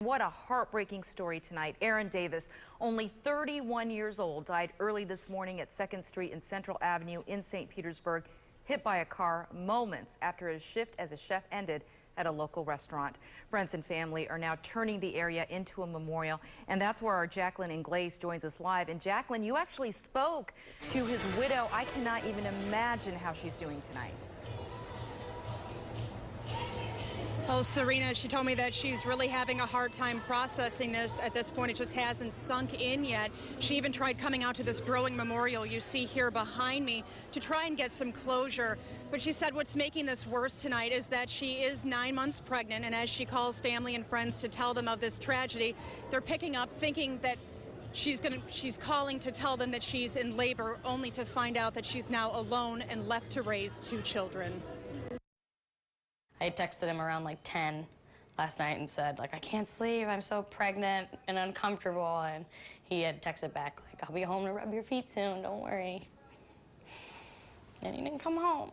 What a heartbreaking story tonight. Aaron Davis, only 31 years old, died early this morning at 2nd Street and Central Avenue in St. Petersburg, hit by a car moments after his shift as a chef ended at a local restaurant. Friends and family are now turning the area into a memorial, and that's where our Jacqueline Inglés joins us live. And Jacqueline, you actually spoke to his widow. I cannot even imagine how she's doing tonight. Well, Serena, she told me that she's really having a hard time processing this at this point. It just hasn't sunk in yet. She even tried coming out to this growing memorial you see here behind me to try and get some closure. But she said what's making this worse tonight is that she is 9 months pregnant, and as she calls family and friends to tell them of this tragedy, they're picking up thinking that she's calling to tell them that she's in labor, only to find out that she's now alone and left to raise 2 children. I texted him around like 10 last night and said, I can't sleep, I'm so pregnant and uncomfortable. And he had texted back, I'll be home to rub your feet soon, don't worry. And he didn't come home.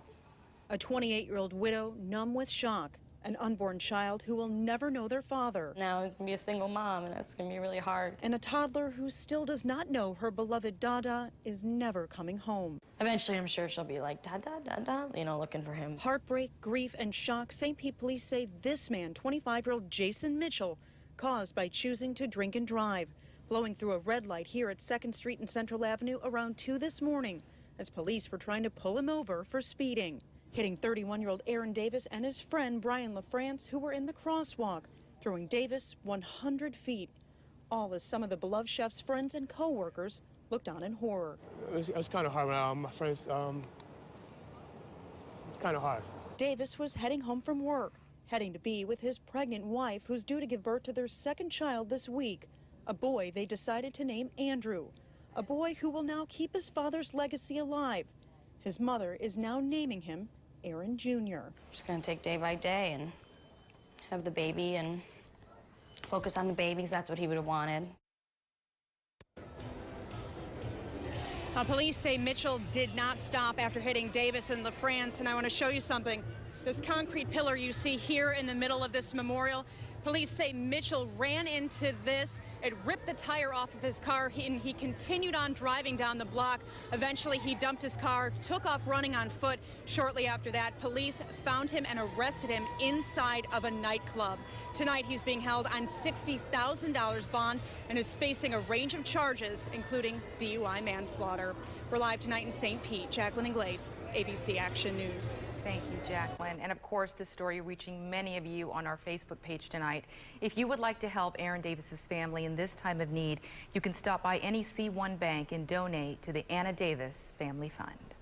A 28-year-old widow numb with shock, an unborn child who will never know their father. Now I'm gonna be a single mom, and that's gonna be really hard. And a toddler who still does not know her beloved Dada is never coming home. Eventually, I'm sure she'll be like, Dada, Dada, looking for him. Heartbreak, grief, and shock. St. Pete police say this man, 25-year-old Jason Mitchell, caused by choosing to drink and drive, blowing through a red light here at 2nd Street and Central Avenue around 2 this morning, as police were trying to pull him over for speeding, hitting 31-year-old Aaron Davis and his friend Brian LaFrance, who were in the crosswalk, throwing Davis 100 feet, all as some of the beloved chef's friends and co-workers looked on in horror. It was kind of hard when my friends, it's kind of hard. Davis was heading home from work, heading to be with his pregnant wife, who's due to give birth to their 2nd child this week, a boy they decided to name Andrew, a boy who will now keep his father's legacy alive. His mother is now naming him Aaron Jr. Just gonna take day by day and have the baby and focus on the baby, because that's what he would have wanted. Police say Mitchell did not stop after hitting Davis and LaFrance, and I want to show you something. This concrete pillar you see here in the middle of this memorial, police say Mitchell ran into this. It ripped the tire off of his car, and he continued on driving down the block. Eventually, he dumped his car, took off running on foot. Shortly after that, police found him and arrested him inside of a nightclub. Tonight, he's being held on $60,000 bond and is facing a range of charges, including DUI manslaughter. We're live tonight in St. Pete. Jacqueline Inglés, ABC Action News. Thank you, Jacqueline. And of course, this story reaching many of you on our Facebook page tonight. If you would like to help Aaron Davis's family in this time of need, you can stop by any C1 bank and donate to the Anna Davis Family Fund.